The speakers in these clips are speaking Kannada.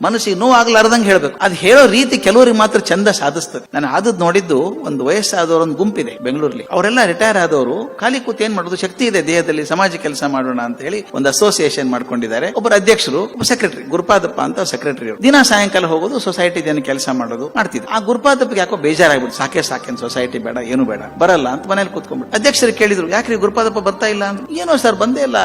ಮನಸ್ಸಿಗೆ ನೋವು ಆಗ್ಲಾರ್ದಂಗೆ ಹೇಳ್ಬೇಕು. ಅದು ಹೇಳೋ ರೀತಿ ಕೆಲವರಿಗೆ ಮಾತ್ರ ಚಂದ ಸಾಧಿಸ್ತದೆ. ನಾನು ಆದದ್ ನೋಡಿದ್ದು ಒಂದು ವಯಸ್ಸಾದವ್ರ ಒಂದು ಗುಂಪಿದೆ ಬೆಂಗಳೂರಲ್ಲಿ. ಅವರೆಲ್ಲ ರಿಟೈರ್ ಆದವರು ಖಾಲಿ ಕೂತ್ ಏನ್ ಮಾಡೋದು, ಶಕ್ತಿ ಇದೆ ದೇಹದಲ್ಲಿ, ಸಮಾಜ ಕೆಲಸ ಮಾಡೋಣ ಅಂತ ಹೇಳಿ ಒಂದು ಅಸೋಸಿಯೇಷನ್ ಮಾಡ್ಕೊಂಡಿದ್ದಾರೆ. ಒಬ್ಬರು ಅಧ್ಯಕ್ಷರು, ಒಬ್ಬ ಸೆಕ್ರೆಟರಿ, ಗುರುಪಾದಪ್ಪ ಅಂತ ಸೆಕ್ರೆಟರಿ. ದಿನ ಸಾಯಂಕಾಲ ಹೋಗೋದು, ಸೊಸೈಟಿ ಕೆಲಸ ಮಾಡೋದು ಮಾಡ್ತಿದ್ರು. ಆ ಗುರುಪಾದಪ್ಪಿಗೆ ಯಾಕೋ ಬೇಜಾರಾಗ್ಬಿಟ್ಟು ಸಾಕೇನ್ ಸೊಸೈಟಿ ಬೇಡ, ಏನು ಬೇಡ, ಬರಲ್ಲ ಅಂತ ಮನೇಲಿ ಕೂತ್ಕೊಂಡ್ಬಿಟ್ಟು ಅಧ್ಯಕ್ಷರು ಕೇಳಿದ್ರು, ಯಾಕ್ರಿ ಗುರುಪಾದಪ್ಪ ಬರ್ತಾ ಇಲ್ಲ ಅಂತ. ಏನೋ ಸರ್ ಬಂದೇ ಇಲ್ಲ,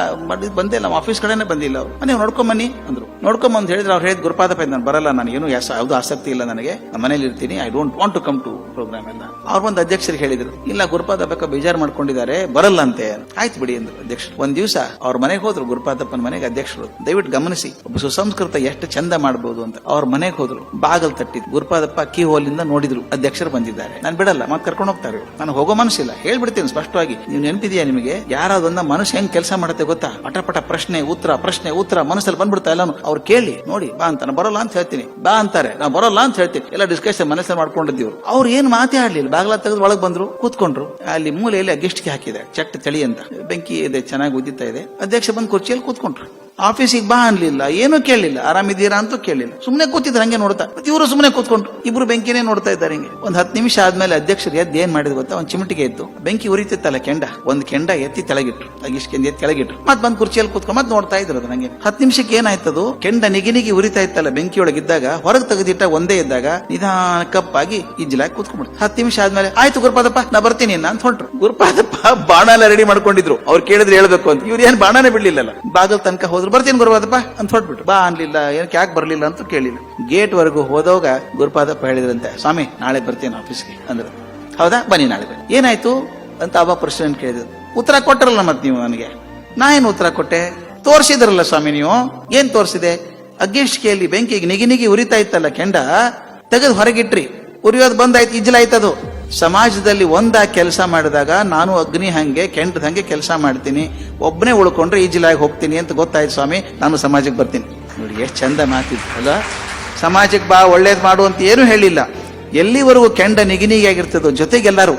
ನಮ್ಮ ಆಫೀಸ್ ಕಡೆನೆ ಬಂದಿಲ್ಲ ಅವ್ರು. ನೀವು ನೋಡ್ಕೊಂಬನ್ನಿ ಅಂದ್ರು. ನೋಡ್ಕೊಂಬಂದ್ ಹೇಳಿದ್ರೆ ಅವ್ರು ಹೇಳಿದ್, ಗುರುಪಾದಪ್ಪ ನಾನು ಬರಲ್ಲ, ನಾನು ಏನು ಯಾವ್ದು ಆಸಕ್ತಿ ಇಲ್ಲ ನನಗೆ, ನಮ್ಮ ಮನೇಲಿ ಇರ್ತೀನಿ, I don't want to come to program ಎಲ್ಲ. ಅವ್ರು ಬಂದು ಅಧ್ಯಕ್ಷರಿಗೆ ಹೇಳಿದ್ರು, ಇಲ್ಲ ಗುರುಪಾದಪ್ಪ ಬೇಜಾರು ಮಾಡ್ಕೊಂಡಿದ್ದಾರೆ, ಬರಲ್ಲ ಅಂತೆ. ಆಯ್ತು ಬಿಡಿ ಅಂದ್ರು ಅಧ್ಯಕ್ಷರು. ಒಂದ್ ದಿವಸ ಅವ್ರ ಮನೆಗೆ ಹೋದ್ರು, ಗುರುಪಾದಪ್ಪನ ಮನೆಗೆ ಅಧ್ಯಕ್ಷರು. ದಯವಿಟ್ಟು ಗಮನಿಸಿ, ಒಬ್ಬ ಸುಸಂಸ್ಕೃತ ಎಷ್ಟು ಚಂದ ಮಾಡಬಹುದು ಅಂತ. ಅವ್ರ ಮನೆಗೆ ಹೋದ್ರು, ಬಾಗಲ್ ತಟ್ಟಿದ್ರು. ಗುರುಪಾದಪ್ಪ ಕೀ ಹೋಲಿಂದ ನೋಡಿದ್ರು ಅಧ್ಯಕ್ಷರು ಬಂದಿದ್ದಾರೆ. ನಾನು ಬಿಡಲ್ಲ, ಮತ್ತೆ ಕರ್ಕೊಂಡು ಹೋಗ್ತಾರೆ. ನಾನು ಹೋಗೋ ಮನಸ್ಸಿಲ್ಲ, ಹೇಳ್ಬಿಡ್ತೀನಿ ಸ್ಪಷ್ಟವಾಗಿ. ನೀವು ನೆನಪಿದೆಯಾ ನಿಮಗೆ, ಯಾರಾದೊಂದ ಮನಸ್ಸು ಹೆಂಗ್ ಕೆಲಸ ಮಾಡುತ್ತೆ ಗೊತ್ತಾ? ಪಟ ಪ್ರಶ್ನೆ ಉತ್ತರ ಮನಸ್ಸಲ್ಲಿ ಬಂದ್ಬಿಡ್ತಾ ಎಲ್ಲಾನು. ಅವ್ರು ಕೇಳಿ ನೋಡಿ, ಬಾ ಅಂತ, ಬರೋಲ್ಲ ಅಂತ ಹೇಳ್ತೀನಿ, ಬಾ ಅಂತಾರೆ, ನಾ ಬರೋಲ್ಲ ಅಂತ ಹೇಳ್ತೀನಿ, ಎಲ್ಲ ಡಿಸ್ಕಷನ್ ಮನಸ್ಸಲ್ಲಿ ಮಾಡ್ಕೊಂಡಿದ್ದೀವ್ರು. ಅವ್ರು ಏನ್ ಮಾತೇ ಆಡ್ಲಿಲ್ಲ, ಬಾಗ್ಲ ತೆಗೆದು ಒಳಗ್ ಬಂದ್ರು, ಕೂತ್ಕೊಂಡ್ರು. ಅಲ್ಲಿ ಮೂಲೆಯಲ್ಲಿ ಗಿಷ್ಟಿಗೆ ಹಾಕಿದೆ ಚಟ್ ತಳಿ ಅಂತ, ಬೆಂಕಿ ಇದೆ, ಚೆನ್ನಾಗಿ ಉದ್ದಿತಾ ಇದೆ. ಅಧ್ಯಕ್ಷ ಬಂದು ಕುರ್ಚಿಯಲ್ಲಿ ಕೂತ್ಕೊಂಡ್ರು. ಆಫೀಸಿಗೆ ಬಾ ಅನ್ಲಿಲ್ಲ, ಏನೂ ಕೇಳಲಿಲ್ಲ, ಆರಾಮಿದ್ದೀರಾ ಅಂತ ಕೇಳಲಿಲ್ಲ, ಸುಮ್ನೆ ಕೂತಿದ್ರು ಹಂಗೆ ನೋಡ್ತಾ. ಇವರು ಸುಮ್ನೆ ಕೂತ್ಕೊಂಡ್ರು, ಇಬ್ರು ಬೆಂಕಿನೇ ನೋಡ್ತಾ ಇದ್ದಾರೆ ಹಿಂಗೆ. ಒಂದ್ 10 ನಿಮಿಷ ಆದ್ಮೇಲೆ ಅಧ್ಯಕ್ಷರು ಎದ್ದು ಏನ್ ಮಾಡಿದ್ ಗೊತ್ತಾ, ಒಂದ್ ಚಿಮಟಿಗೆ ಎದ್ದು ಬೆಂಕಿ ಉರಿತಿತ್ತಲ್ಲ ಕೆಂಡ, ಒಂದ್ ಕೆಂಡ ಎತ್ತಿ ತೆಳಗಿಟ್ರು, ಅಗಿಷ್ಕೆಂದು ಎತ್ತಿ ಕೆಳಗಿಟ್ರು. ಮತ್ ಬಂದ್ ಕುರ್ಚಿಯಲ್ಲಿ ಕೂತ್ಕೊಂಡು ಮತ್ ನೋಡ್ತಾ ಇದ್ರು ಅದು. ನಂಗೆ 10 ನಿಮಿಷಕ್ಕೆ ಏನಾಯ್ತದು, ಕೆಂಡ ನಿಗಿ ಉರಿತಾ ಇತ್ತಲ್ಲ ಬೆಂಕಿ ಒಳಗಿದ್ದಾಗ, ಹೊರಗೆ ತೆಗೆದಿಟ್ಟ ಒಂದೇ ಇದ್ದಾಗ ನಿಧಾನ ಕಪ್ಪಾಗಿ ಇಜ್ಲಾಗಿ ಕೂತ್ಕೊಂಡ್ಬಿಡ್ತು. 10 ನಿಮಿಷ ಆದ್ಮೇಲೆ, ಆಯ್ತು ಗುರುಪಾದಪ್ಪ ನಾ ಬರ್ತೀನಿ ಅಂತ ಹೊಂಟ್ರು. ಗುರುಪಾದಪ್ಪ ಬಾಣ ಎಲ್ಲ ರೆಡಿ ಮಾಡ್ಕೊಂಡಿದ್ರು, ಅವ್ರು ಕೇಳಿದ್ರೆ ಹೇಳ್ಬೇಕು ಅಂತ. ಇವ್ರು ಏನ್ ಬಾಣನೇ ಬಿಡ್ಲಿಲ್ಲ, ಬಾಗಲ್ ತನಕ ಹೋದ್ರು, ಬರ್ತೀನಿ ಗುರುಪಾದಪ್ಪ ಅಂತ ಹೊಟ್ಬಿಟ್ರು. ಬಾ ಅನ್ಲಿಲ್ಲ, ಏನಕ್ಕೆ ಯಾಕೆ ಬರ್ಲಿಲ್ಲ ಅಂತ ಕೇಳಿಲ್ಲ. ಗೇಟ್ ವರೆಗೂ ಹೋದಾಗ ಗುರುಪಾದಪ್ಪ ಹೇಳಿದ್ರಂತೆ, ಸ್ವಾಮಿ ನಾಳೆ ಬರ್ತೀನಿ ಆಫೀಸ್ಗೆ ಅಂದ್ರು. ಹೌದಾ, ಬನ್ನಿ ನಾಳೆ ಬನ್ನಿ. ಏನಾಯ್ತು ಅಂತ ಅವ ಪ್ರಶ್ನೆ ಕೇಳಿದ್ರು. ಉತ್ತರ ಕೊಟ್ಟರಲ್ಲ ಮತ್ ನೀವು ನನಗೆ. ನಾ ಏನು ಉತ್ತರ ಕೊಟ್ಟೆ? ತೋರ್ಸಿದ್ರಲ್ಲ ಸ್ವಾಮಿ ನೀವು. ಏನ್ ತೋರ್ಸಿದೆ? ಅಗ್ಗಿಷ್ಟಿಗೆಯಲ್ಲಿ ಬೆಂಕಿಗೆ ನಿಗಿ ಉರಿತಾ ಇತ್ತಲ್ಲ ಕೆಂಡ, ತೆಗೆದು ಹೊರಗಿಟ್ರಿ, ಉರಿಯೋದು ಬಂದಾಯ್ತು, ಇಜ್ಲಾಯ್ತದು. ಸಮಾಜದಲ್ಲಿ ಒಂದಾಗಿ ಕೆಲಸ ಮಾಡಿದಾಗ ನಾನು ಅಗ್ನಿ ಹಂಗೆ ಕೆಂಡದ ಹಂಗೆ ಕೆಲಸ ಮಾಡ್ತೀನಿ, ಒಬ್ಬನೇ ಉಳ್ಕೊಂಡ್ರೆ ಈಜಿಲಾಗಿ ಹೋಗ್ತೀನಿ ಅಂತ ಗೊತ್ತಾಯ್ತು ಸ್ವಾಮಿ, ನಾನು ಸಮಾಜಕ್ಕೆ ಬರ್ತೀನಿ. ನೋಡಿ ಎಷ್ಟು ಚಂದ ಮಾತಿದ್ರು ಅಲ್ಲ. ಸಮಾಜಕ್ಕೆ ಬಾ, ಒಳ್ಳೇದ್ ಮಾಡು ಅಂತ ಏನು ಹೇಳಿಲ್ಲ. ಎಲ್ಲಿವರೆಗೂ ಕೆಂಡ ನಿಗಿನಿಗೆ ಆಗಿರ್ತದೋ ಜೊತೆಗೆಲ್ಲರೂ